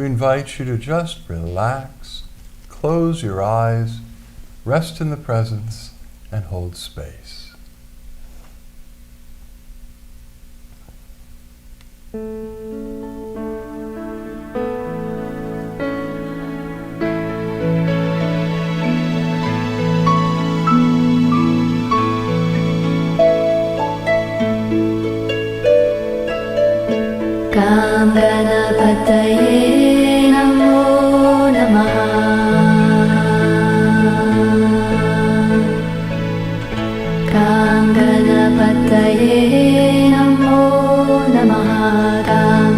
we invite you to just relax, close your eyes, rest in the presence, and hold space. Ganapataye Namo Namaha. Ganapataye Namo Namaha.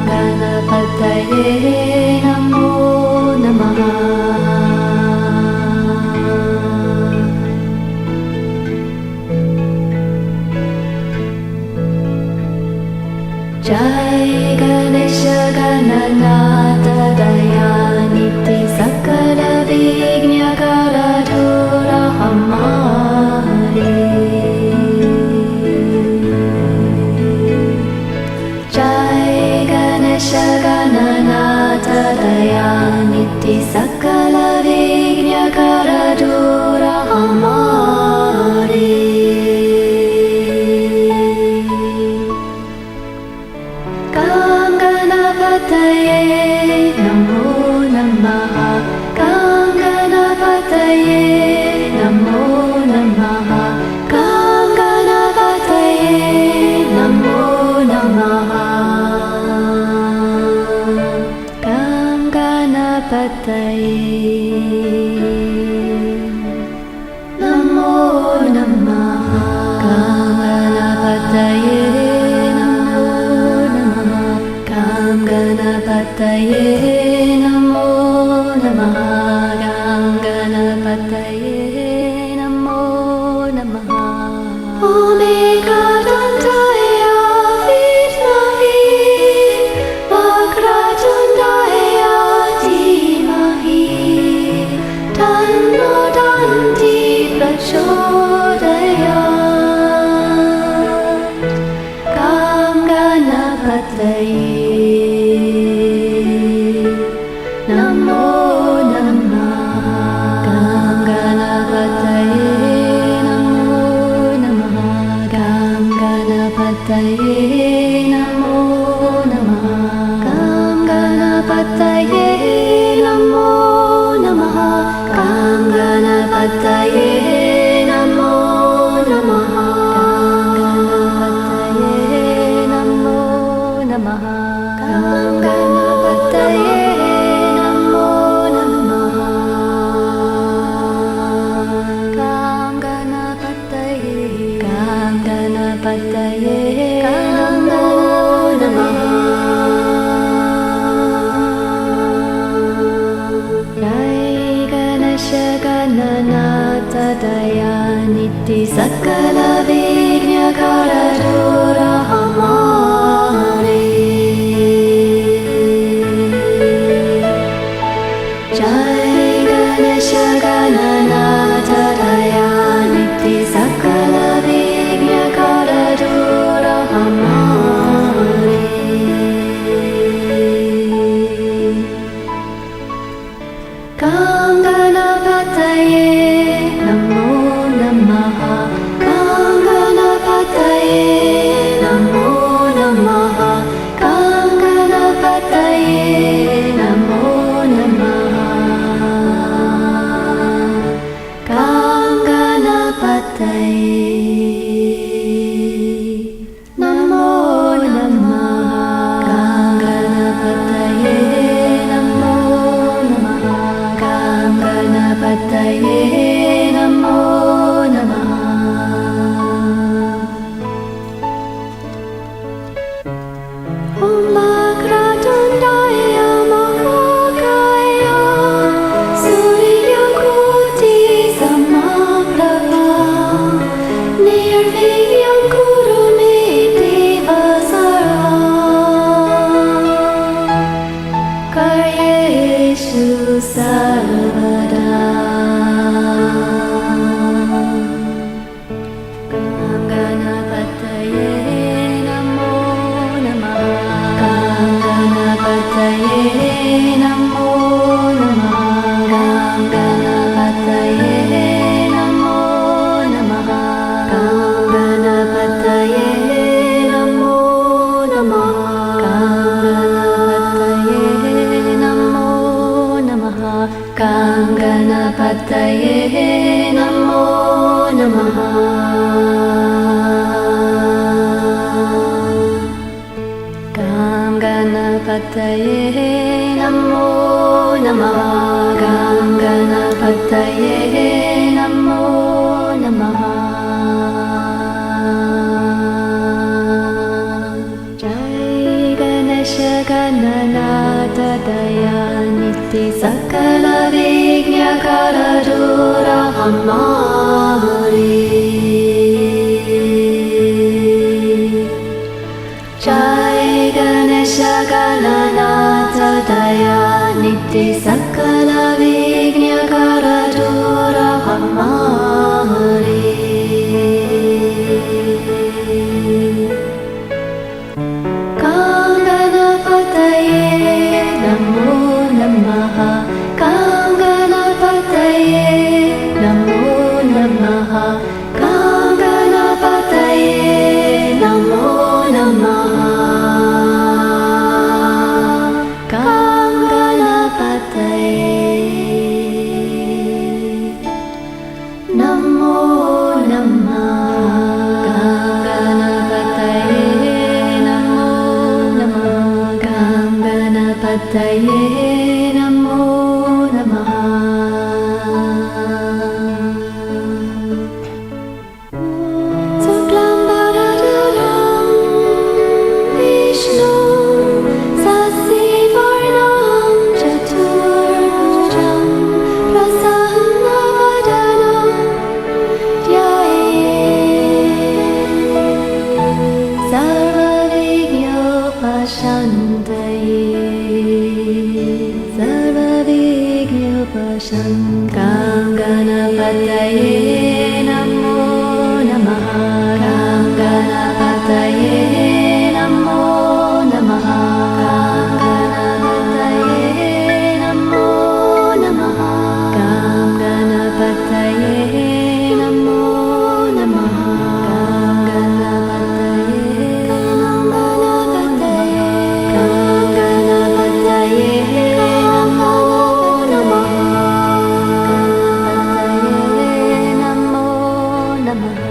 Ganapataye Namo Namaha. Jai Ganesha Gananatha Dayaniti Sakala Vignakara Dhura Hamare. Jai Ganesha Gananatha Dayaniti Sakala Vignakara Dhura Hamare. Ganapataye Namo Namaha. Ganapataye Namo Namaha. Ganapataye Namo Namaha. Ganapataye Namo Namaha. Ganapataye Namo Namaha. Ganapataye Namo Namaha. Omega Dantaya Vidmahi Vakrajundaya Dhimahi Tanno Danti Prachodayat. Ganapataye Namo Namaha. Ganapataye Namo Namaha. Ganapataye Namo Namaha. Ganapataye Namo Namaha. Ganapataye Namo Namaha. Ganapataye Namo Namaha. Ganapataye Namo Namaha. Ganapataye Namo Namaha. Jai Ganesha Gananatha Dayaniti Sakala Vignakara Dhura Hamare. Jai Ganesha Gananatha Dayaniti Sakala Vignakara Dhura Hamare. Ganapataye Namo Namaha. Ganapataye Namo Namaha. Ganapataye Namo Namaha. Ganapataye Namo Namaha. Ganapataye Namo Namaha. Ganapataye Namo Namaha. Om Vakratundaya Mahakaya Suryakoti Samaprabha Nirvigyam Kuru Me Deva Sara Karyeshu Sarvada. Ganapataye Namo Namaha. Ganapataye Namo Gam Ganapataye Namo Namaha. Gam Ganapataye Namo Namaha. Gam Ganapataye Namo Namaha. Jai Ganesha Gananata Dayaniti Sakala Vigna Karadura Hamari. Jai Ganesha Gananata Dayaniti Sakala Vigna Karadura Hamari. Gam Ganapataye Namo Namaha. Gam Ganapataye Namo Namaha. Gam Ganapataye Namo Namaha. Gam Ganapataye Namo Namaha. Gam Ganapataye Namo Namaha. Suklam Bharadram Vishnu Sasivarnam Chaturbhujam Prasannavadanam Dhyaye Sarvavignyopashantaye. Gam Ganapataye Namo Namaha. Gam Ganapataye Namo Namaha. Gam Ganapataye Namo Namaha. Gam Ganapataye Namo Namaha. Gam Ganapataye Namo Namaha. Namo Namaha.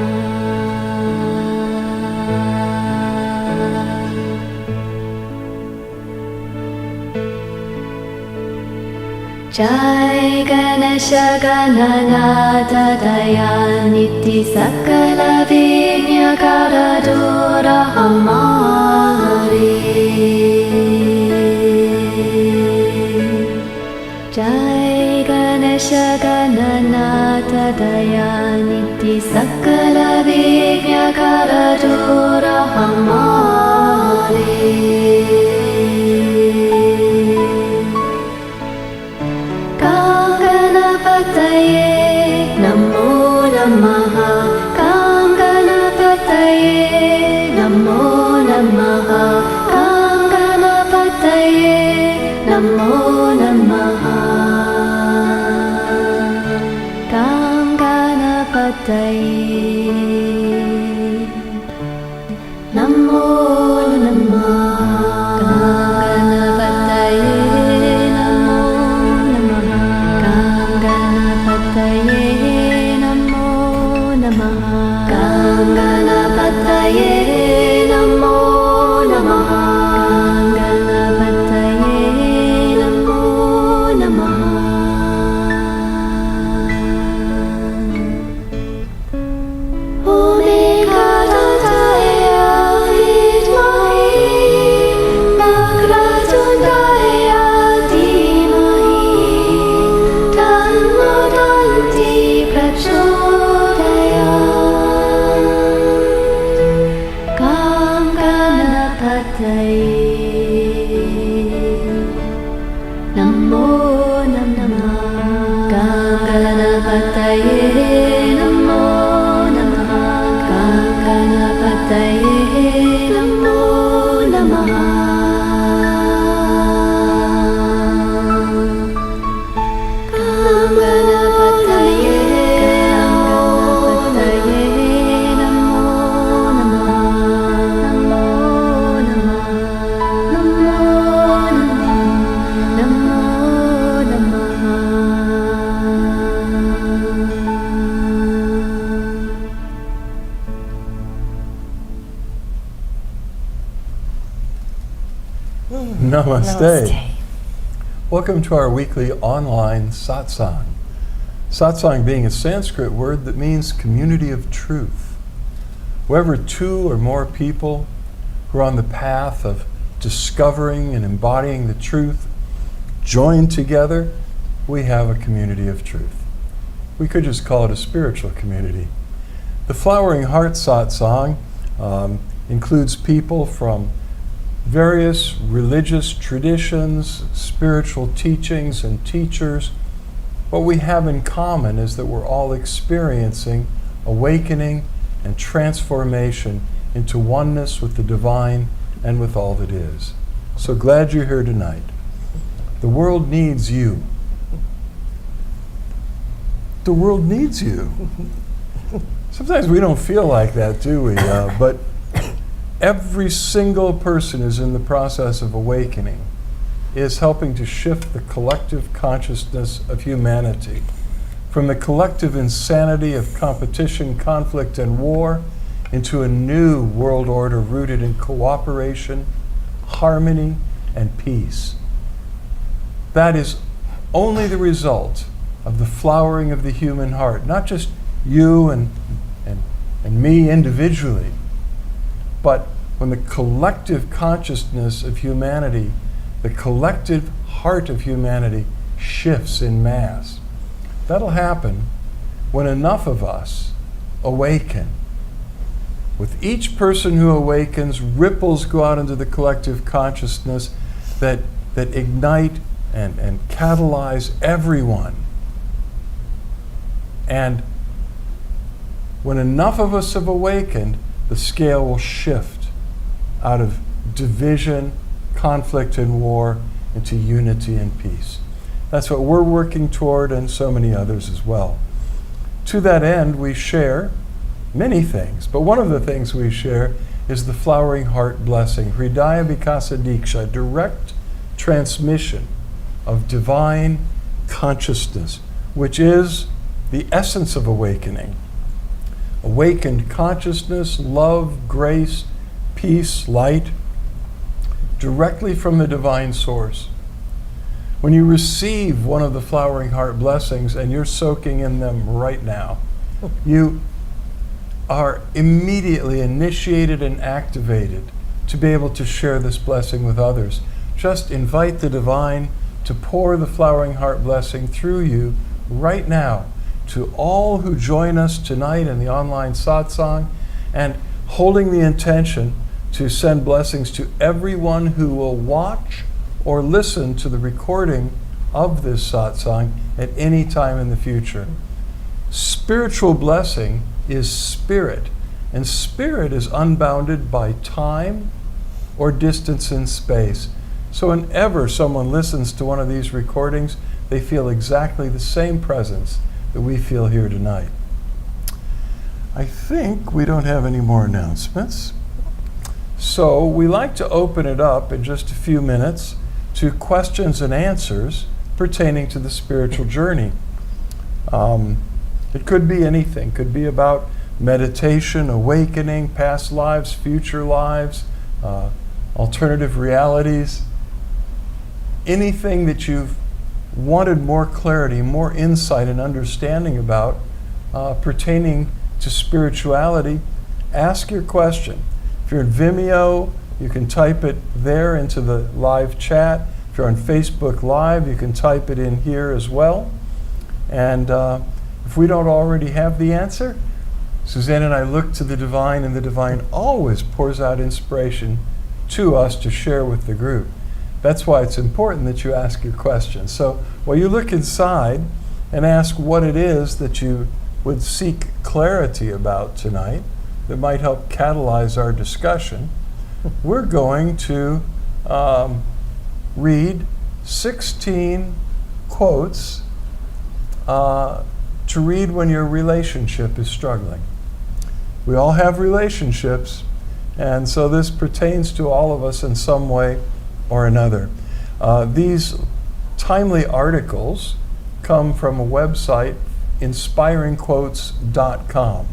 Jai Ganesha Gananata Dayaniti Sakala Vigna Karadura Hamari. Jai Ganesha Gananata Dayaniti Sakala Vigna Karadura Hamari. Gam Ganapataye Namo Namaha. Gam Ganapataye Namo Namaha. Gam Ganapataye Namo Namaha. Gam Ganapataye Namo Namaha. Gam Ganapataye Namo Namaha. Gam Ganapataye Namo Namaha. Om Ekadantaya Vidmahi Vakratundaya Dhimahi Tanno Danti Prachodayat. Gam Ganapataye Namo Namaha. Gam Ganapataye Namo Namaha. Gam Ganapataye Namo Namaha. Gam Ganapataye Namo Namaha. Namo Namaha. Namo Namaha. Namo Namaha. Namaste. Namaste. Welcome to our weekly online Satsang. Satsang being a Sanskrit word that means community of truth. Wherever two or more people who are on the path of discovering and embodying the truth join together, we have a community of truth. We could just call it a spiritual community. The Flowering Heart Satsang includes people from various religious traditions, spiritual teachings, and teachers. What we have in common is that we're all experiencing awakening and transformation into oneness with the divine and with all that is. So glad you're here tonight. The world needs you. The world needs you. Sometimes we don't feel like that, do we? But every single person who's in the process of awakening is helping to shift the collective consciousness of humanity from the collective insanity of competition, conflict, and war into a new world order rooted in cooperation, harmony, and peace. That is only the result of the flowering of the human heart, not just you and me individually, but when the collective consciousness of humanity, the collective heart of humanity shifts in mass. That'll happen when enough of us awaken. With each person who awakens, ripples go out into the collective consciousness that ignite and catalyze everyone. And when enough of us have awakened, the scale will shift out of division, conflict, and war into unity and peace. That's what we're working toward, and so many others as well. To that end, we share many things, but one of the things we share is the Flowering Heart Blessing, Hridaya Vikasa Diksha, direct transmission of divine consciousness, which is the essence of awakening. Awakened consciousness, love, grace, peace, light, directly from the divine source. When you receive one of the Flowering Heart blessings, and you're soaking in them right now, you are immediately initiated and activated to be able to share this blessing with others. Just invite the divine to pour the Flowering Heart blessing through you right now to all who join us tonight in the online satsang, and holding the intention to send blessings to everyone who will watch or listen to the recording of this satsang at any time in the future. Spiritual blessing is spirit, and spirit is unbounded by time or distance in space. So whenever someone listens to one of these recordings, they feel exactly the same presence that we feel here tonight. I think we don't have any more announcements. So we like to open it up in just a few minutes to questions and answers pertaining to the spiritual journey. It could be anything. It could be about meditation, awakening, past lives, future lives, alternative realities. Anything that you've wanted more clarity, more insight and understanding about pertaining to spirituality, ask your question. If you're in Vimeo, you can type it there into the live chat. If you're on Facebook Live, you can type it in here as well. And if we don't already have the answer, Suzanne and I look to the divine, and the divine always pours out inspiration to us to share with the group. That's why it's important that you ask your questions. So while you look inside and ask what it is that you would seek clarity about tonight that might help catalyze our discussion, we're going to read 16 quotes to read when your relationship is struggling. We all have relationships, and so this pertains to all of us in some way or another. These timely articles come from a website, inspiringquotes.com.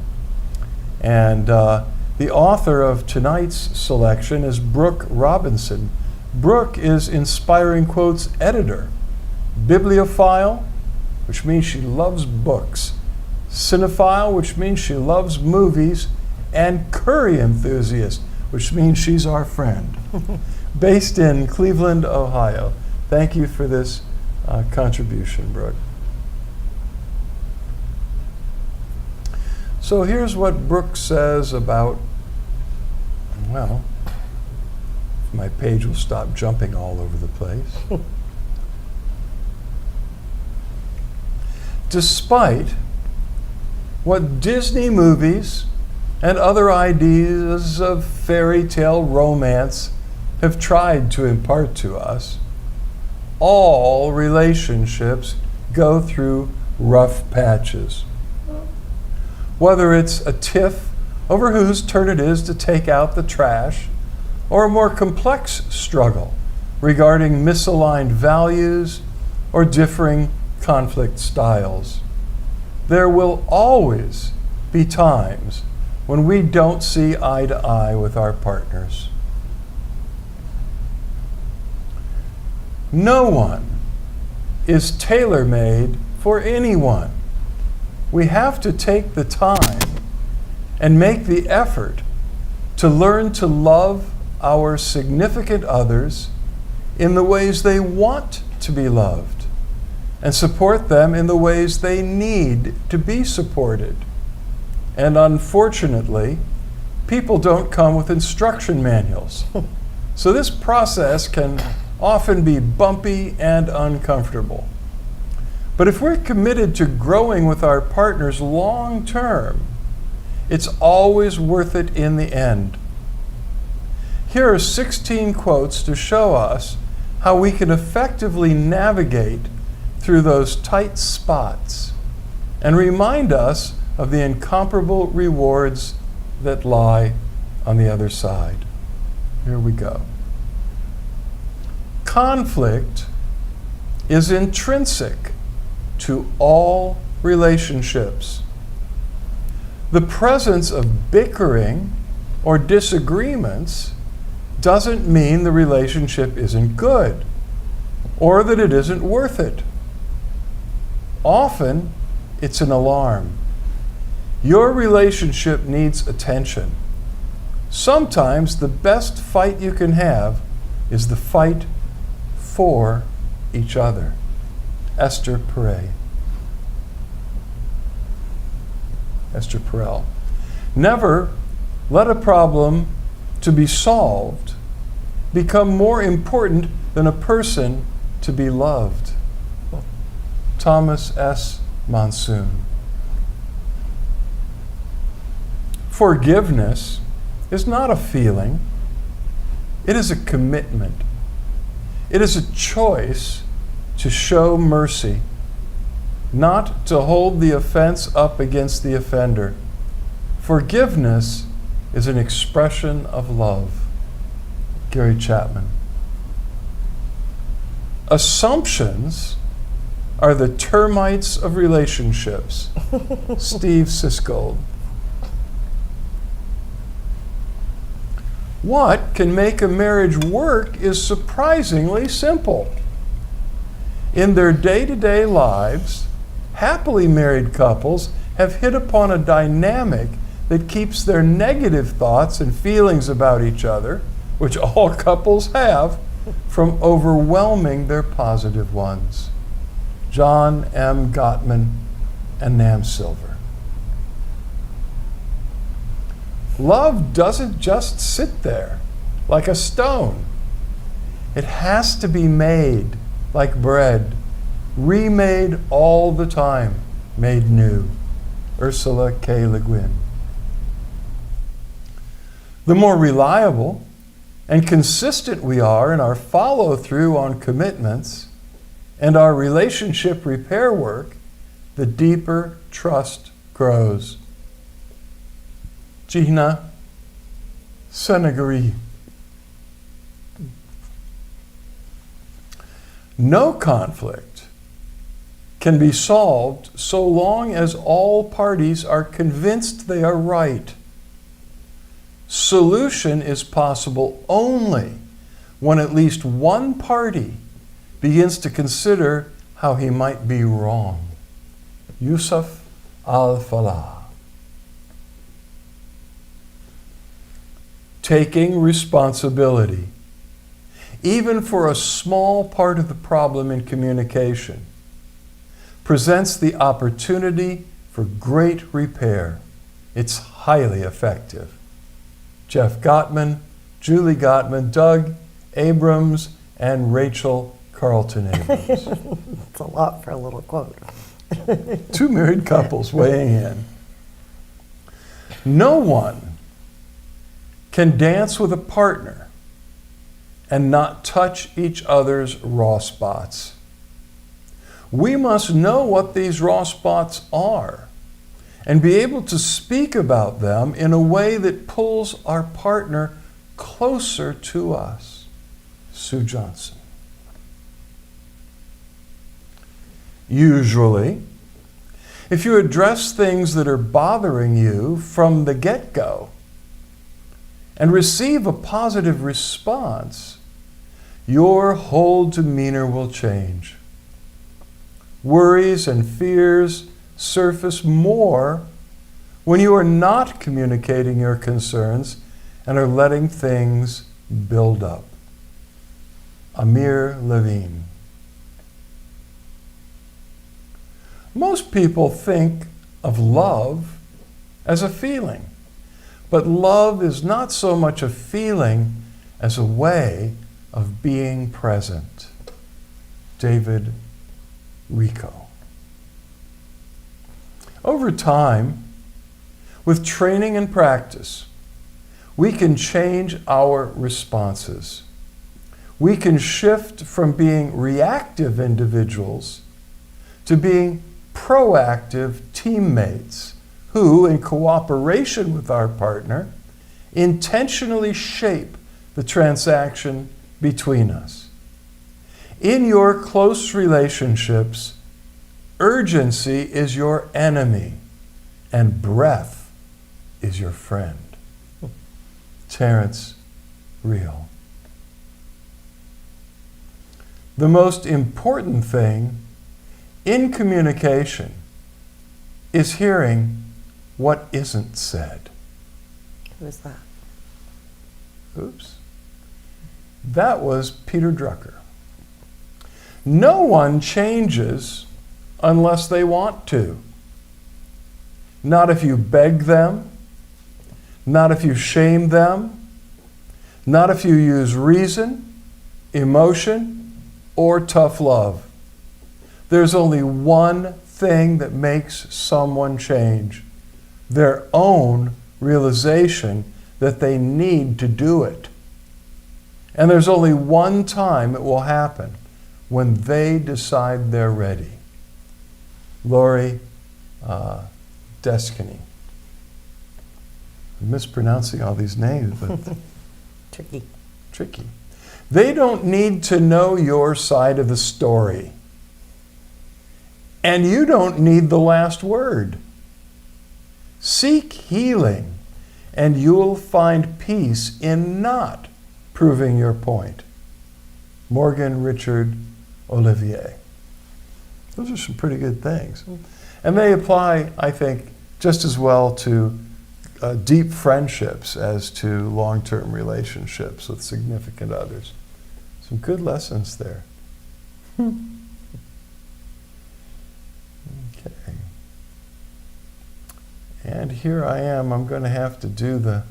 And the author of tonight's selection is Brooke Robinson. Brooke is Inspiring Quotes editor, bibliophile, which means she loves books, cinephile, which means she loves movies, and curry enthusiast, which means she's our friend. Based in Cleveland, Ohio. Thank you for this contribution, Brooke. So here's what Brooke says about, well, my page will stop jumping all over the place. Despite what Disney movies and other ideas of fairy tale romance have tried to impart to us, all relationships go through rough patches. Whether it's a tiff over whose turn it is to take out the trash, or a more complex struggle regarding misaligned values or differing conflict styles, there will always be times when we don't see eye to eye with our partners. No one is tailor-made for anyone. We have to take the time and make the effort to learn to love our significant others in the ways they want to be loved and support them in the ways they need to be supported. And unfortunately, people don't come with instruction manuals. So this process can often be bumpy and uncomfortable. But if we're committed to growing with our partners long term, it's always worth it in the end. Here are 16 quotes to show us how we can effectively navigate through those tight spots and remind us of the incomparable rewards that lie on the other side. Here we go. Conflict is intrinsic to all relationships. The presence of bickering or disagreements doesn't mean the relationship isn't good or that it isn't worth it. Often, it's an alarm. Your relationship needs attention. Sometimes the best fight you can have is the fight for each other. Esther Perel. Esther Perel. Never let a problem to be solved become more important than a person to be loved. Thomas S. Monsoon. Forgiveness is not a feeling. It is a commitment. It is a choice to show mercy, not to hold the offense up against the offender. Forgiveness is an expression of love. Gary Chapman. Assumptions are the termites of relationships. Steve Siskold. What can make a marriage work is surprisingly simple. In their day-to-day lives, happily married couples have hit upon a dynamic that keeps their negative thoughts and feelings about each other, which all couples have, from overwhelming their positive ones. John M. Gottman and Nam Silver. Love doesn't just sit there like a stone. It has to be made like bread, remade all the time, made new. Ursula K. Le Guin. The more reliable and consistent we are in our follow-through on commitments and our relationship repair work, the deeper trust grows. Gina Senagari. No conflict can be solved so long as all parties are convinced they are right. Solution is possible only when at least one party begins to consider how he might be wrong. Yusuf al-Falah. Taking responsibility, even for a small part of the problem in communication, presents the opportunity for great repair. It's highly effective. Jeff Gottman, Julie Gottman, Doug Abrams, and Rachel Carlton Abrams. It's a lot for a little quote. Two married couples weighing in. No one can dance with a partner and not touch each other's raw spots. We must know what these raw spots are and be able to speak about them in a way that pulls our partner closer to us. Sue Johnson. Usually, if you address things that are bothering you from the get-go and receive a positive response, your whole demeanor will change. Worries and fears surface more when you are not communicating your concerns and are letting things build up. Amir Levine. Most people think of love as a feeling, but love is not so much a feeling as a way of being present. David Rico. Over time, with training and practice, we can change our responses. We can shift from being reactive individuals to being proactive teammates who, in cooperation with our partner, intentionally shape the transaction between us. In your close relationships, urgency is your enemy and breath is your friend. Terrence Real. The most important thing in communication is hearing what isn't said. Who is that? Oops. That was Peter Drucker. No one changes unless they want to. Not if you beg them, not if you shame them, not if you use reason, emotion, or tough love. There's only one thing that makes someone change: their own realization that they need to do it. And there's only one time it will happen: when they decide they're ready. Lori Deskiny. I'm mispronouncing all these names, but tricky. They don't need to know your side of the story. And you don't need the last word. Seek healing, and you'll find peace in not proving your point. Morgan Richard Olivier. Those are some pretty good things. And they apply, I think, just as well to deep friendships as to long-term relationships with significant others. Some good lessons there. Okay. And here I am. I'm going to have to do the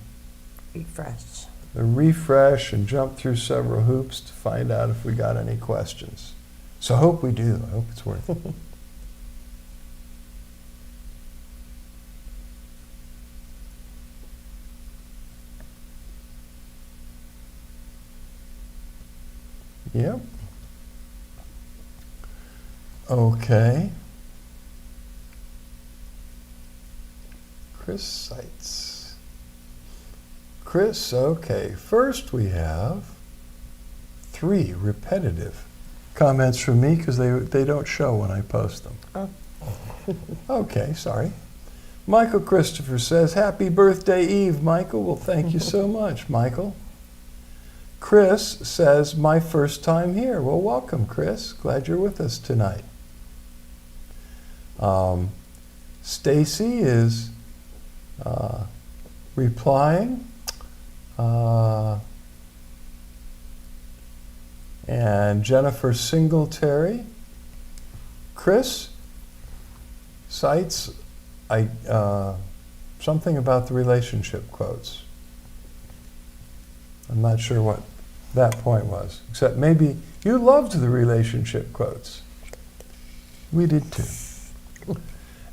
refresh and jump through several hoops to find out if we got any questions. So I hope we do. I hope it's worth it. Yep. Okay. Chris Seitz. Chris, okay. First we have 3 repetitive comments from me because they don't show when I post them. Oh. Okay, sorry. Michael Christopher says, "Happy birthday, Eve, Michael." Well, thank you so much, Michael. Chris says, my first time here. Well, welcome, Chris. Glad you're with us tonight. Stacy is replying. And Jennifer Singletary. Chris cites something about the relationship quotes. I'm not sure what that point was, except maybe you loved the relationship quotes. We did too.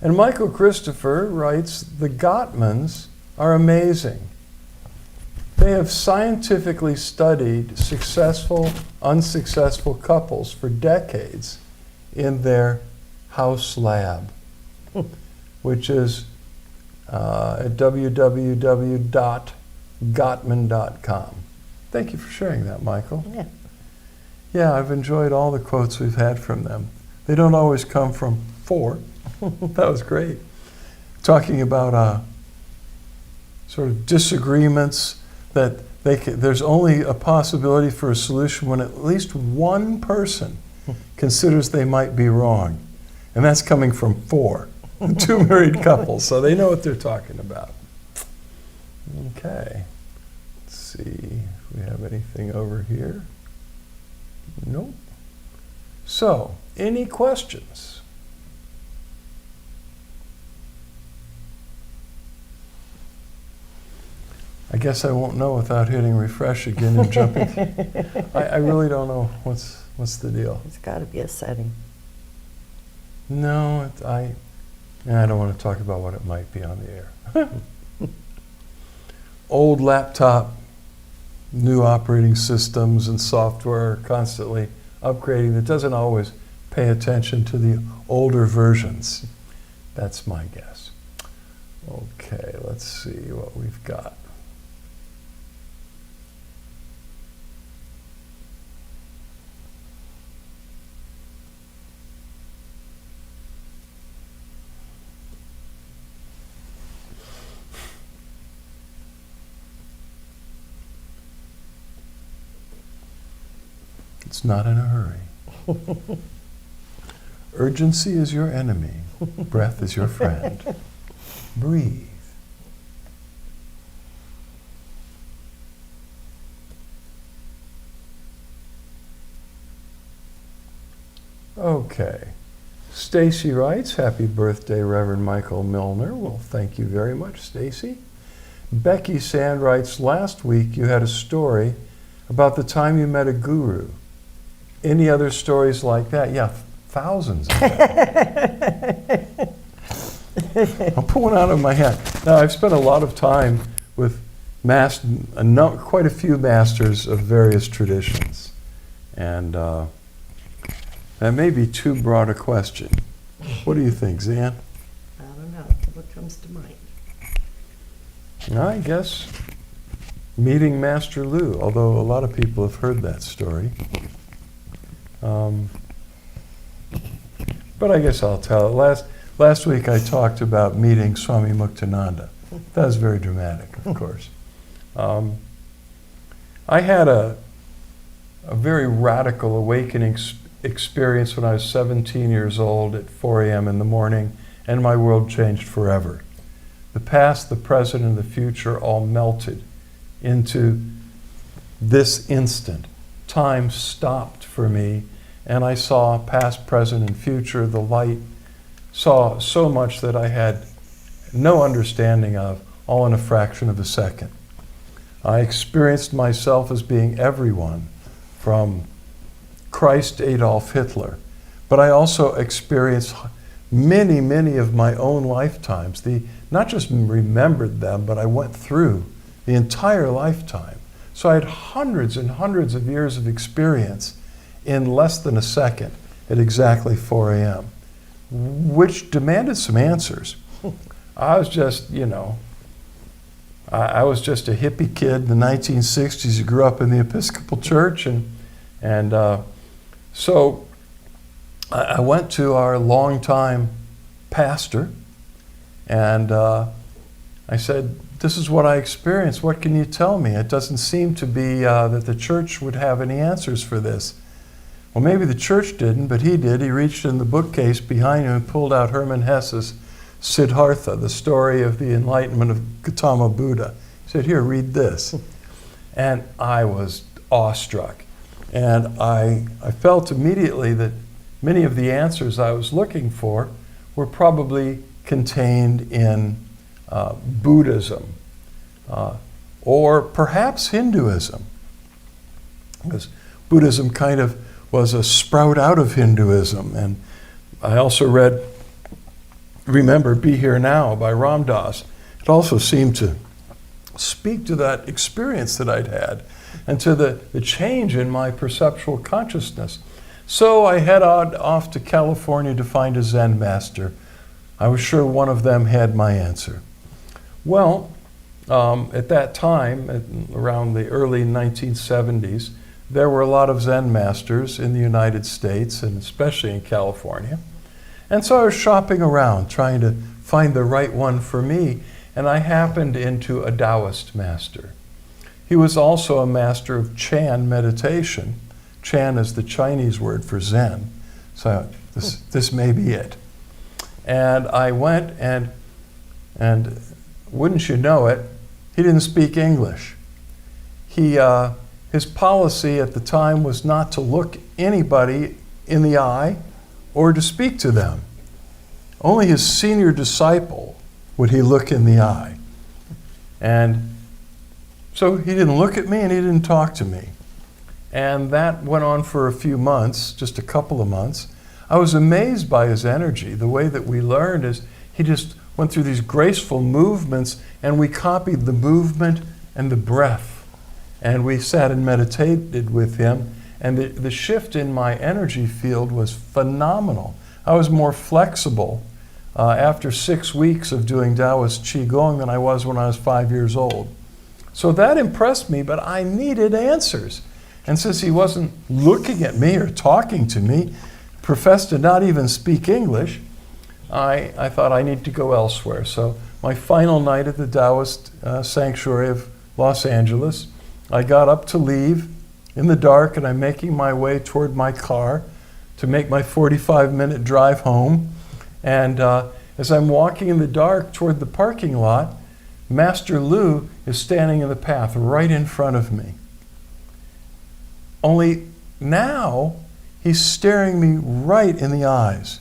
And Michael Christopher writes, the Gottmans are amazing. They have scientifically studied successful, unsuccessful couples for decades in their house lab, which is at www.gottman.com. Thank you for sharing that, Michael. Yeah. Yeah, I've enjoyed all the quotes we've had from them. They don't always come from four. That was great. Talking about sort of disagreements that there's only a possibility for a solution when at least one person considers they might be wrong. And that's coming from four, two married couples, so they know what they're talking about. Okay, let's see if we have anything over here. Nope. So, any questions? I guess I won't know without hitting refresh again and jumping. I really don't know what's the deal. There's got to be a setting. No, I don't want to talk about what it might be on the air. Old laptop, new operating systems and software are constantly upgrading. It doesn't always pay attention to the older versions. That's my guess. Okay, let's see what we've got. It's not in a hurry. Urgency is your enemy. Breath is your friend. Breathe. Okay. Stacy writes, happy birthday, Reverend Michael Milner. Well, thank you very much, Stacy. Becky Sand writes, last week you had a story about the time you met a guru. Any other stories like that? Yeah, thousands of them. I'll put one out of my hat. Now, I've spent a lot of time with quite a few masters of various traditions. And that may be too broad a question. What do you think, Zan? I don't know. What comes to mind? I guess meeting Master Lu, although a lot of people have heard that story. But I guess I'll tell it. Last week I talked about meeting Swami Muktananda. That was very dramatic, of course. I had a very radical awakening experience when I was 17 years old at 4 a.m. in the morning, and my world changed forever. The past, the present, and the future all melted into this instant. Time stopped for me, and I saw past, present, and future. The light saw so much that I had no understanding of, all in a fraction of a second. I experienced myself as being everyone, from Christ to Adolf Hitler. But I also experienced many, many of my own lifetimes. Not just remembered them, but I went through the entire lifetime. So I had hundreds and hundreds of years of experience in less than a second at exactly 4 a.m., which demanded some answers. I was just, I was just a hippie kid in the 1960s who grew up in the Episcopal Church, and so I went to our longtime pastor, and I said this is what I experienced. What can you tell me? It doesn't seem to be that the church would have any answers for this. Well, maybe the church didn't, but he did. He reached in the bookcase behind him and pulled out Hermann Hesse's Siddhartha, the story of the enlightenment of Gautama Buddha. He said, here, read this. And I was awestruck. And I felt immediately that many of the answers I was looking for were probably contained in Buddhism, or perhaps Hinduism. Because Buddhism kind of was a sprout out of Hinduism. And I also read, remember, Be Here Now by Ram Dass. It also seemed to speak to that experience that I'd had and to the change in my perceptual consciousness. So I head off to California to find a Zen master. I was sure one of them had my answer. Well, at that time, around the early 1970s, there were a lot of Zen masters in the United States, and especially in California. And so I was shopping around, trying to find the right one for me, and I happened into a Taoist master. He was also a master of Chan meditation. Chan is the Chinese word for Zen. So this may be it. And I went, and wouldn't you know it, he didn't speak English. His policy at the time was not to look anybody in the eye or to speak to them. Only his senior disciple would he look in the eye. And so he didn't look at me and he didn't talk to me. And that went on for a few months, just a couple of months. I was amazed by his energy. The way that we learned is he just went through these graceful movements, and we copied the movement and the breath. And we sat and meditated with him, and the shift in my energy field was phenomenal. I was more flexible after 6 weeks of doing Taoist Qigong than I was when I was 5 years old. So that impressed me, but I needed answers. And since he wasn't looking at me or talking to me, professed to not even speak English, I thought I need to go elsewhere. So my final night at the Taoist Sanctuary of Los Angeles, I got up to leave in the dark, and I'm making my way toward my car to make my 45-minute drive home. And as I'm walking in the dark toward the parking lot, Master Lu is standing in the path right in front of me. Only now he's staring me right in the eyes.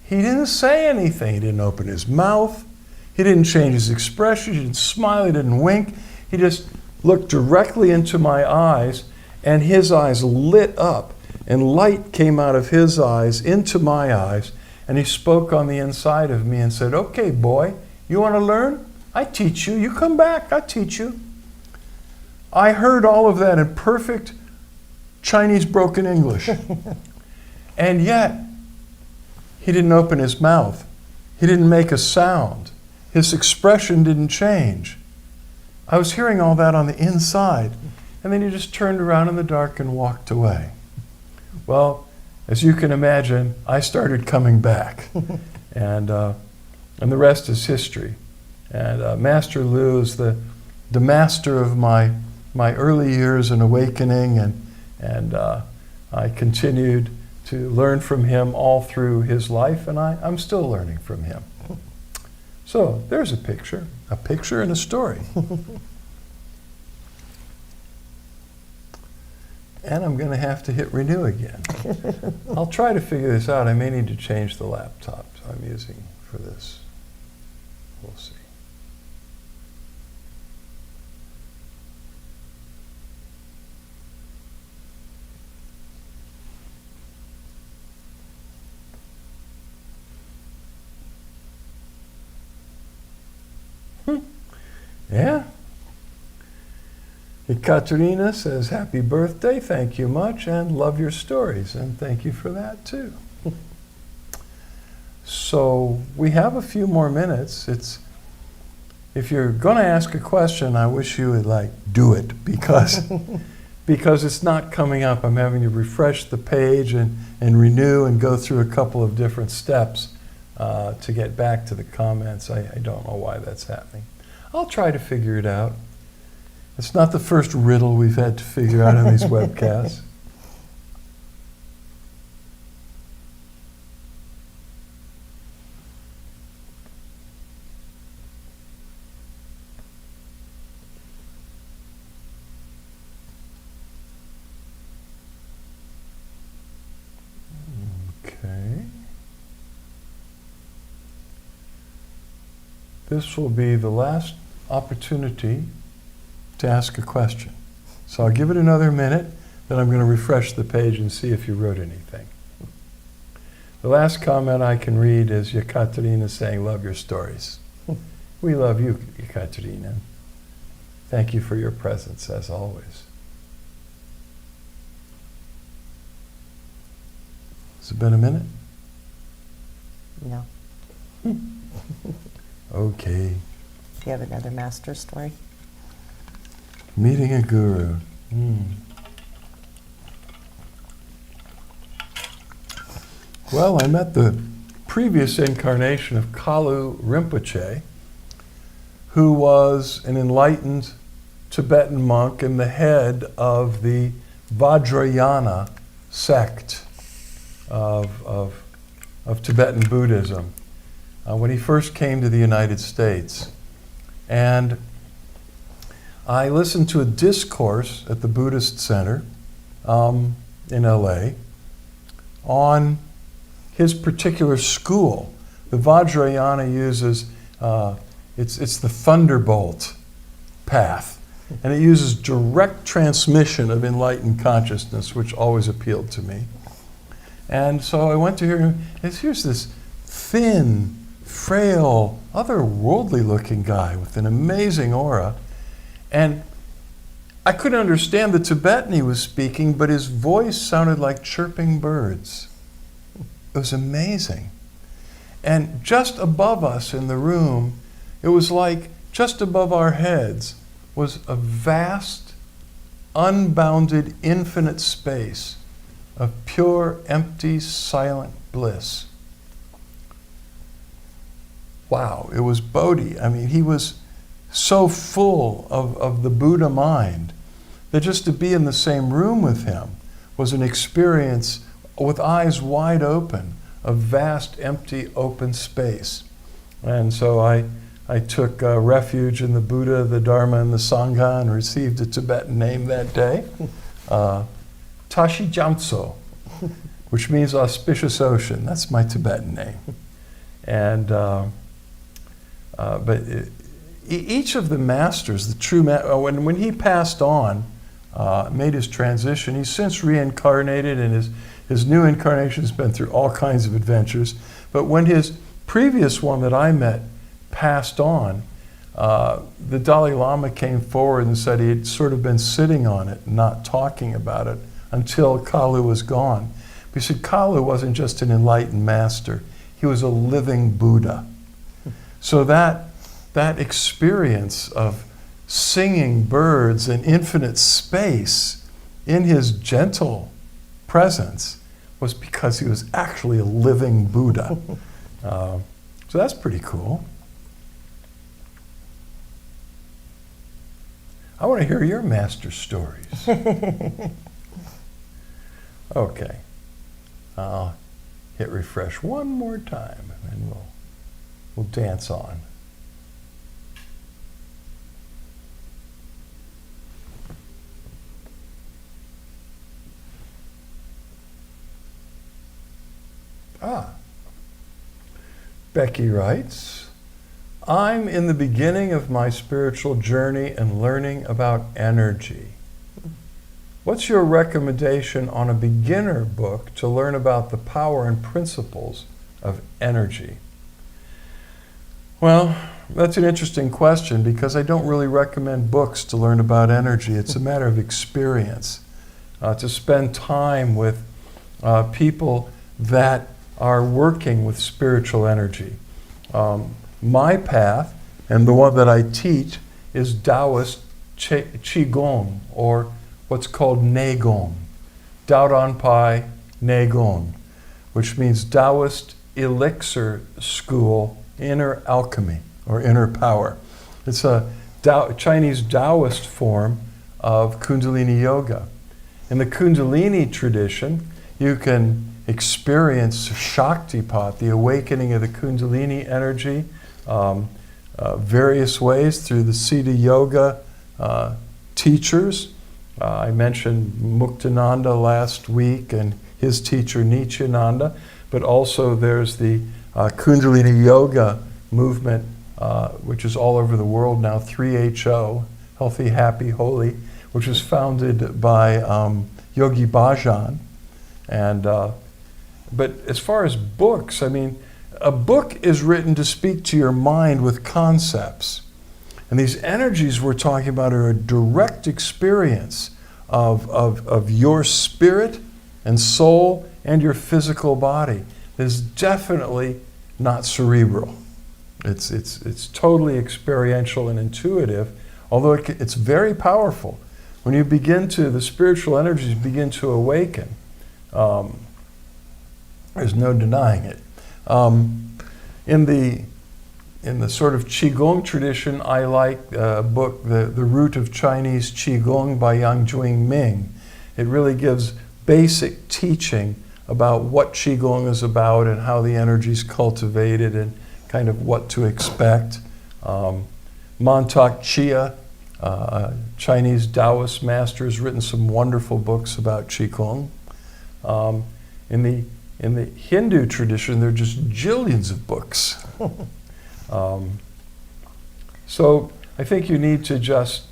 He didn't say anything. He didn't open his mouth. He didn't change his expression. He didn't smile. He didn't wink. He just looked directly into my eyes, and his eyes lit up, and light came out of his eyes into my eyes, and he spoke on the inside of me and said, "Okay, boy, you want to learn? I teach you. You come back, I teach you." I heard all of that in perfect Chinese broken English. And yet, he didn't open his mouth. He didn't make a sound. His expression didn't change. I was hearing all that on the inside. And then he just turned around in the dark and walked away. Well, as you can imagine, I started coming back. And the rest is history. And Master Lu is the master of my early years in awakening, and I continued to learn from him all through his life, and I'm still learning from him. So there's a picture and a story. And I'm going to have to hit renew again. I'll try to figure this out. I may need to change the laptop I'm using for this. We'll see. Yeah. Ekaterina says, "Happy birthday, thank you much, and love your stories." And thank you for that too. So we have a few more minutes. If you're going to ask a question, I wish you would do it, because it's not coming up. I'm having to refresh the page and renew and go through a couple of different steps to get back to the comments. I don't know why that's happening. I'll try to figure it out. It's not the first riddle we've had to figure out on these webcasts. Okay. This will be the last opportunity to ask a question. So I'll give it another minute, then I'm going to refresh the page and see if you wrote anything. The last comment I can read is Yekaterina saying, love your stories. We love you, Yekaterina. Thank you for your presence, as always. Has it been a minute? No. Okay. Do you have another master story? Meeting a guru. Well, I met the previous incarnation of Kalu Rinpoche, who was an enlightened Tibetan monk and the head of the Vajrayana sect of Tibetan Buddhism when he first came to the United States. And I listened to a discourse at the Buddhist Center in LA on his particular school. The Vajrayana uses, it's the thunderbolt path, and it uses direct transmission of enlightened consciousness, which always appealed to me. And so I went to hear him, and here's this thin, frail, otherworldly looking guy with an amazing aura. And I couldn't understand the Tibetan he was speaking, but his voice sounded like chirping birds. It was amazing. And just above us in the room, it was like just above our heads was a vast, unbounded, infinite space of pure, empty, silent bliss. Wow, it was Bodhi. I mean, he was so full of the Buddha mind that just to be in the same room with him was an experience with eyes wide open, of vast, empty, open space. And so I took refuge in the Buddha, the Dharma, and the Sangha and received a Tibetan name that day, Tashi Jamtso, which means auspicious ocean. That's my Tibetan name. And each of the masters, the true when he passed on, made his transition, he's since reincarnated, and his new incarnation has been through all kinds of adventures. But when his previous one that I met passed on, the Dalai Lama came forward and said he had sort of been sitting on it, not talking about it, until Kalu was gone. But he said Kalu wasn't just an enlightened master, he was a living Buddha. So that experience of singing birds in infinite space in his gentle presence was because he was actually a living Buddha. So that's pretty cool. I want to hear your master stories. Okay. I'll hit refresh one more time and then we'll dance on. Becky writes, I'm in the beginning of my spiritual journey and learning about energy. What's your recommendation on a beginner book to learn about the power and principles of energy? Well, that's an interesting question because I don't really recommend books to learn about energy. It's a matter of experience, to spend time with people that are working with spiritual energy. My path, and the one that I teach, is Taoist Qigong, or what's called Neigong. Dao Dan Pai Neigong, which means Taoist elixir school, inner alchemy, or inner power. It's a Chinese Taoist form of Kundalini Yoga. In the Kundalini tradition, you can experience Shaktipat, the awakening of the Kundalini energy, various ways through the Siddha Yoga teachers. I mentioned Muktananda last week and his teacher Nityananda, but also there's the Kundalini Yoga movement, which is all over the world now, 3HO, Healthy, Happy, Holy, which was founded by Yogi Bhajan. And but as far as books, I mean, a book is written to speak to your mind with concepts. And these energies we're talking about are a direct experience of your spirit and soul and your physical body. It's definitely not cerebral. It's totally experiential and intuitive, although it's very powerful. When you the spiritual energies begin to awaken, there's no denying it. In the sort of Qigong tradition, I like a book, The Root of Chinese Qigong by Yang Jung Ming. It really gives basic teaching about what Qigong is about and how the energy is cultivated and kind of what to expect. Montauk Chia, Chinese Taoist master, has written some wonderful books about Qigong. In the Hindu tradition, there are just jillions of books. So I think you need to just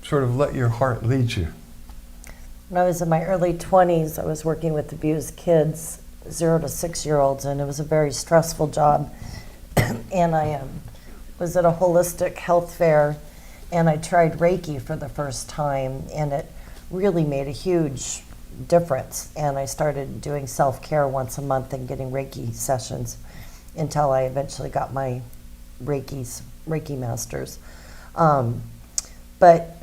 sort of let your heart lead you. When I was in my early 20s, I was working with abused kids, 0 to 6-year-olds, and it was a very stressful job. And I was at a holistic health fair, and I tried Reiki for the first time, and it really made a huge difference. And I started doing self-care once a month and getting Reiki sessions until I eventually got my Reiki masters. But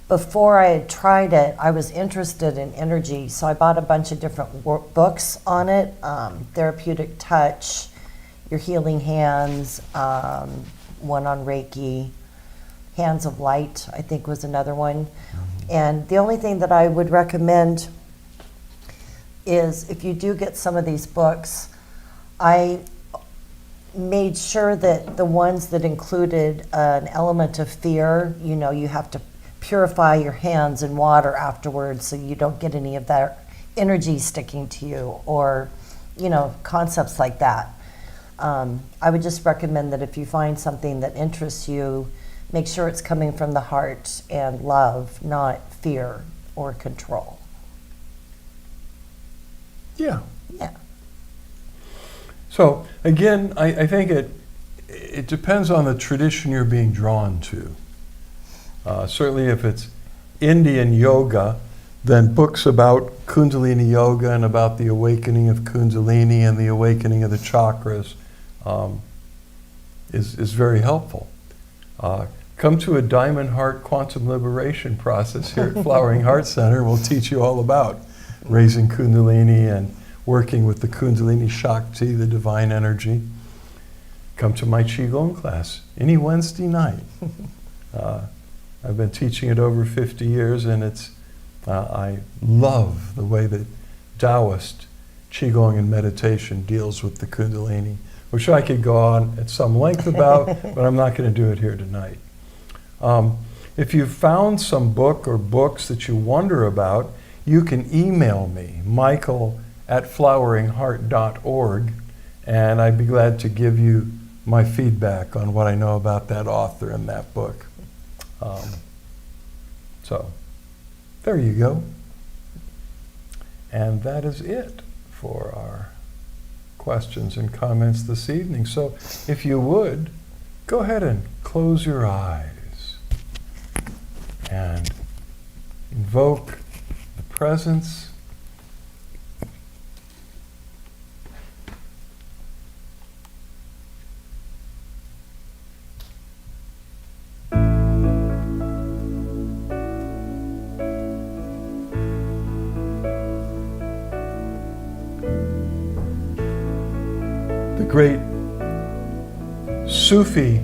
before I had tried it, I was interested in energy, so I bought a bunch of different books on it. Therapeutic Touch, Your Healing Hands, one on Reiki, Hands of Light, I think was another one. And the only thing that I would recommend is if you do get some of these books, I made sure that the ones that included an element of fear, you have to purify your hands in water afterwards so you don't get any of that energy sticking to you, or concepts like that. I would just recommend that if you find something that interests you, make sure it's coming from the heart and love, not fear or control. Yeah. Yeah. So again, I think it depends on the tradition you're being drawn to. Certainly if it's Indian yoga, then books about Kundalini yoga and about the awakening of Kundalini and the awakening of the chakras is very helpful. Come to a Diamond Heart Quantum Liberation process here at Flowering Heart Center. We'll teach you all about raising Kundalini and working with the Kundalini Shakti, the divine energy. Come to my Qigong class any Wednesday night. I've been teaching it over 50 years, and I love the way that Taoist Qigong and meditation deals with the Kundalini, which I could go on at some length about, but I'm not going to do it here tonight. If you've found some book or books that you wonder about, you can email me, michael@floweringheart.org, and I'd be glad to give you my feedback on what I know about that author and that book. So, there you go. And that is it for our questions and comments this evening. So, if you would, go ahead and close your eyes and invoke the presence the great Sufi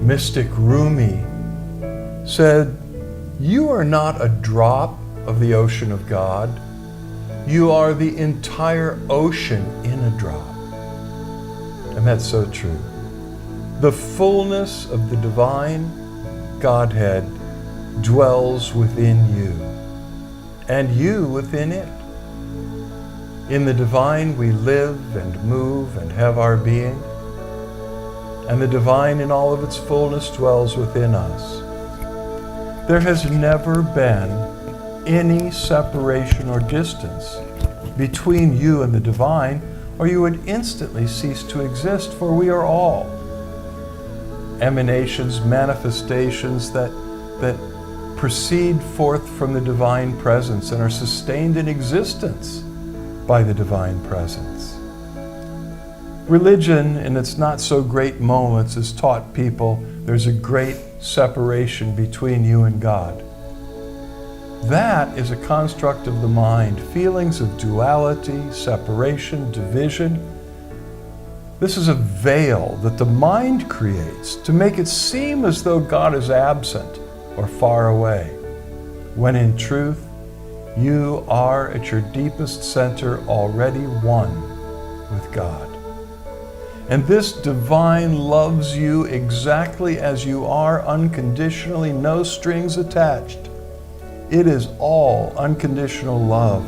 mystic Rumi said, "You are not a drop of the ocean of God. You are the entire ocean in a drop." And that's so true. The fullness of the divine Godhead dwells within you, and you within it. In the divine we live and move and have our being, and the divine in all of its fullness dwells within us. There has never been any separation or distance between you and the divine, or you would instantly cease to exist, for we are all emanations, manifestations that proceed forth from the divine presence and are sustained in existence by the divine presence. Religion, in its not so great moments, has taught people there's a great separation between you and God. That is a construct of the mind. Feelings of duality, separation, division. This is a veil that the mind creates to make it seem as though God is absent or far away, when in truth, you are at your deepest center already one with God. And this divine loves you exactly as you are, unconditionally, no strings attached. It is all unconditional love.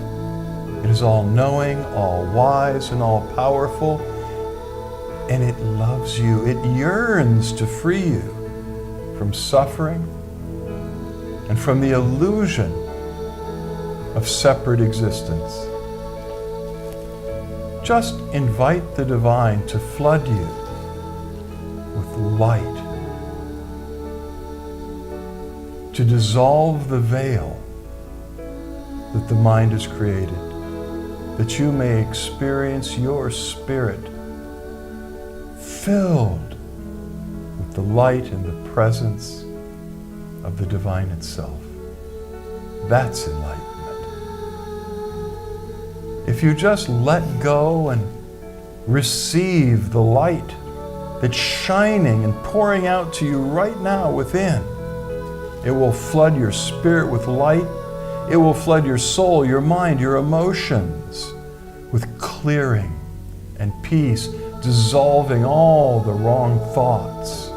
It is all knowing, all wise, and all powerful. And it loves you. It yearns to free you from suffering and from the illusion of separate existence. Just invite the divine to flood you with light, to dissolve the veil that the mind has created, that you may experience your spirit filled with the light and the presence of the divine itself. That's enlightenment. If you just let go and receive the light that's shining and pouring out to you right now within, it will flood your spirit with light. It will flood your soul, your mind, your emotions with clearing and peace, dissolving all the wrong thoughts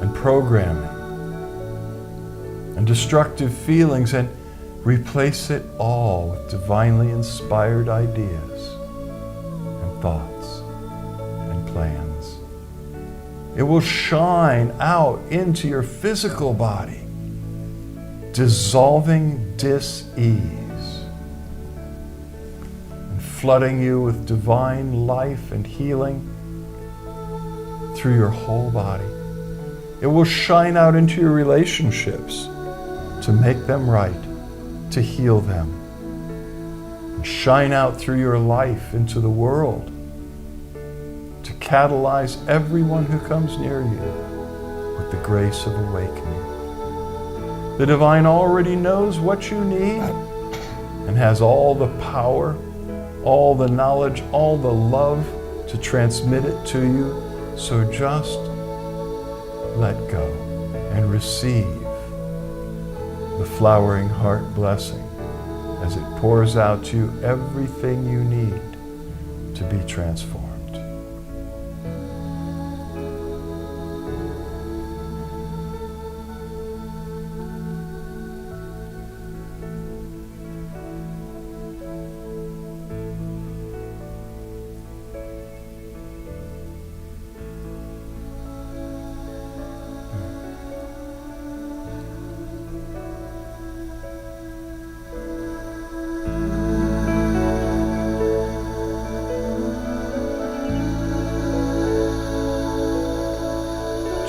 and programming and destructive feelings, and replace it all with divinely inspired ideas and thoughts and plans. It will shine out into your physical body, dissolving dis-ease and flooding you with divine life and healing through your whole body. It will shine out into your relationships to make them right, to heal them, and shine out through your life into the world to catalyze everyone who comes near you with the grace of awakening. The divine already knows what you need and has all the power, all the knowledge, all the love to transmit it to you. So just let go and receive the flowering heart blessing as it pours out to you everything you need to be transformed.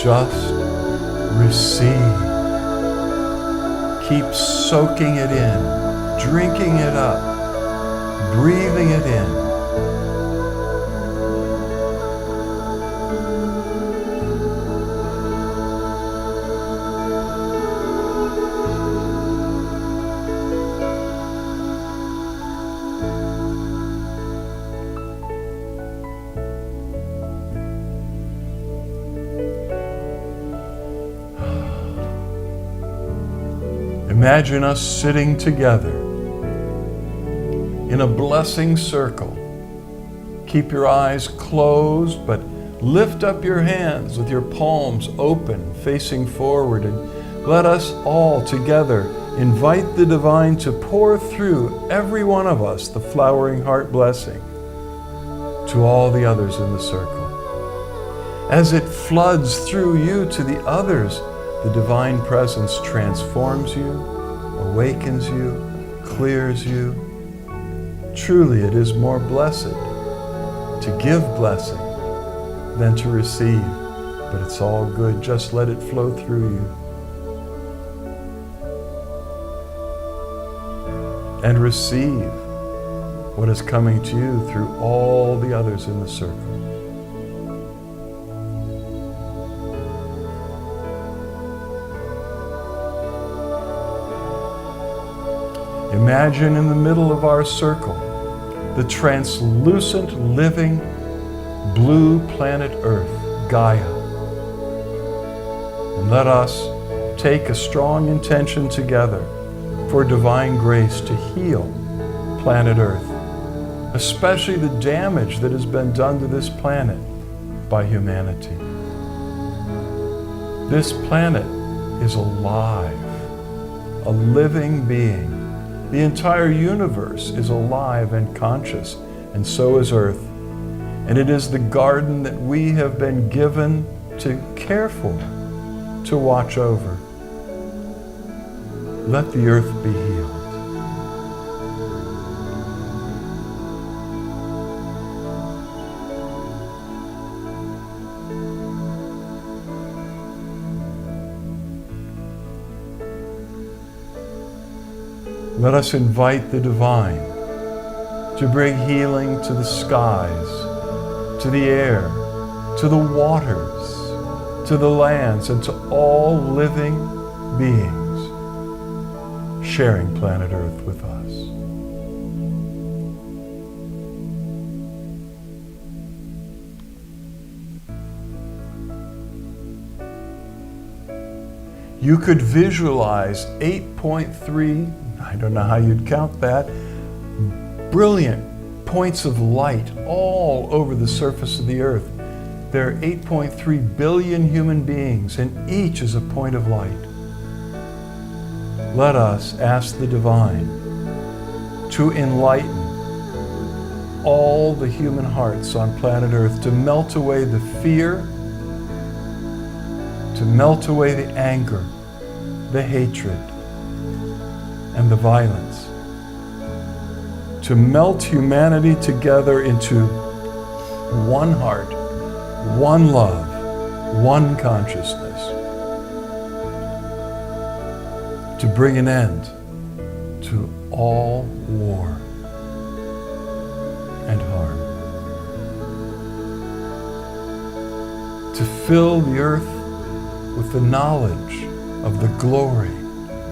Just receive. Keep soaking it in, drinking it up, breathing it in. Imagine us sitting together in a blessing circle. Keep your eyes closed, but lift up your hands with your palms open, facing forward, and let us all together invite the divine to pour through every one of us the flowering heart blessing to all the others in the circle. As it floods through you to the others, the divine presence transforms you, awakens you, clears you. Truly, it is more blessed to give blessing than to receive, but it's all good. Just let it flow through you. And receive what is coming to you through all the others in the circle. Imagine in the middle of our circle the translucent, living, blue planet Earth, Gaia. And let us take a strong intention together for divine grace to heal planet Earth, especially the damage that has been done to this planet by humanity. This planet is alive, a living being. The entire universe is alive and conscious, and so is Earth. And it is the garden that we have been given to care for, to watch over. Let the earth be healed. Let us invite the divine to bring healing to the skies, to the air, to the waters, to the lands, and to all living beings sharing planet Earth with us. You could visualize 8.3, I don't know how you'd count that, brilliant points of light all over the surface of the earth. There are 8.3 billion human beings, and each is a point of light. Let us ask the divine to enlighten all the human hearts on planet Earth, to melt away the fear, to melt away the anger, the hatred, and the violence, to melt humanity together into one heart, one love, one consciousness, to bring an end to all war and harm, to fill the earth with the knowledge of the glory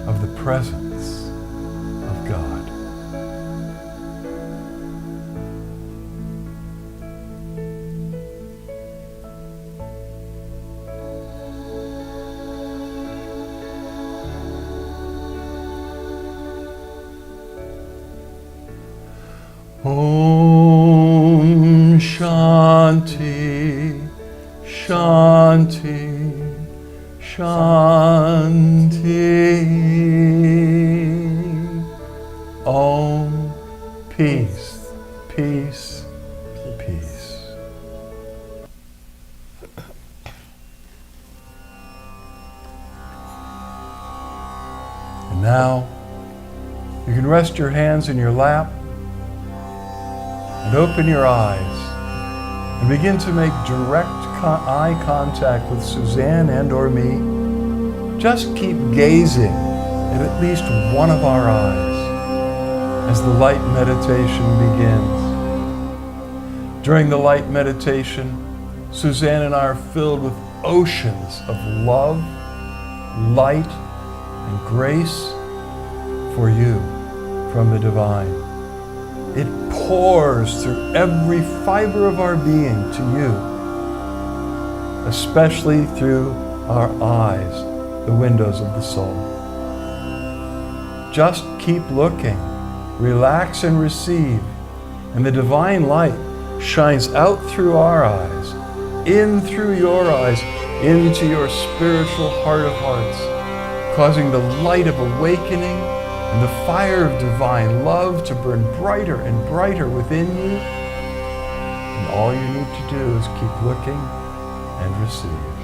of the presence of God. Om Shanti, Shanti, Shanti. Om, peace, peace, peace. And now, you can rest your hands in your lap and open your eyes and begin to make direct eye contact with Suzanne and or me. Just keep gazing at least one of our eyes as the light meditation begins. During the light meditation, Suzanne and I are filled with oceans of love, light, and grace for you from the divine. It pours through every fiber of our being to you, especially through our eyes, the windows of the soul. Just keep looking. Relax and receive. And the divine light shines out through our eyes, in through your eyes, into your spiritual heart of hearts, causing the light of awakening and the fire of divine love to burn brighter and brighter within you. And all you need to do is keep looking and receive.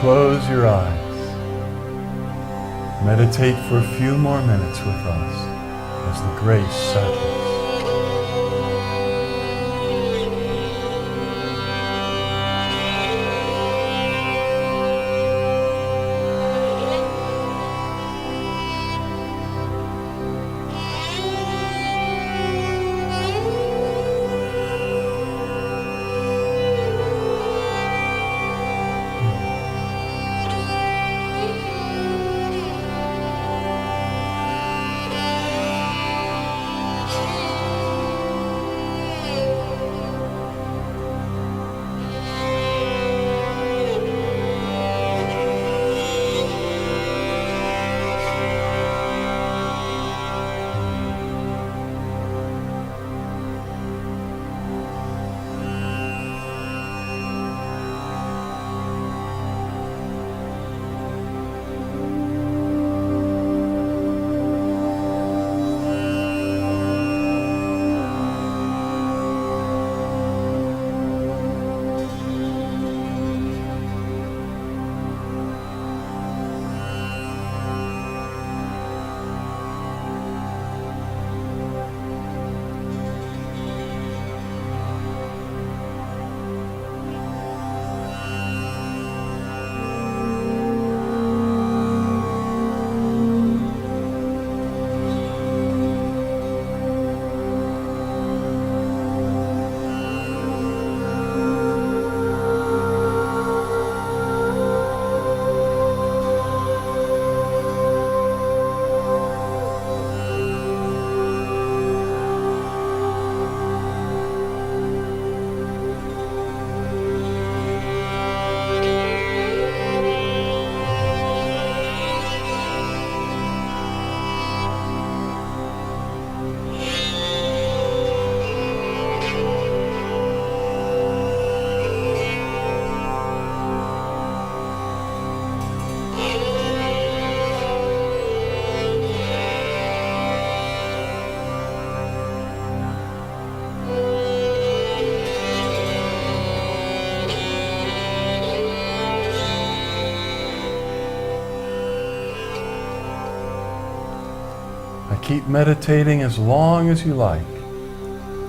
close your eyes. Meditate for a few more minutes with us as the grace settles. Keep meditating as long as you like,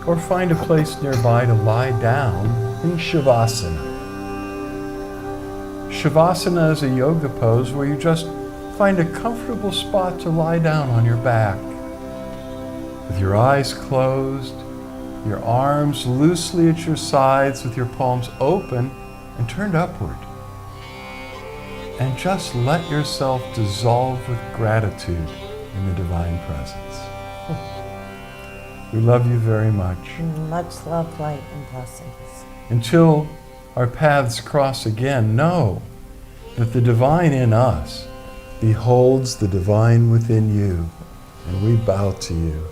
or find a place nearby to lie down in Shavasana. Shavasana is a yoga pose where you just find a comfortable spot to lie down on your back. With your eyes closed, your arms loosely at your sides with your palms open and turned upward. And just let yourself dissolve with gratitude in the divine presence. We love you very much. Much love, light, and blessings. Until our paths cross again, know that the divine in us beholds the divine within you, and we bow to you.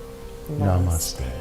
Namaste.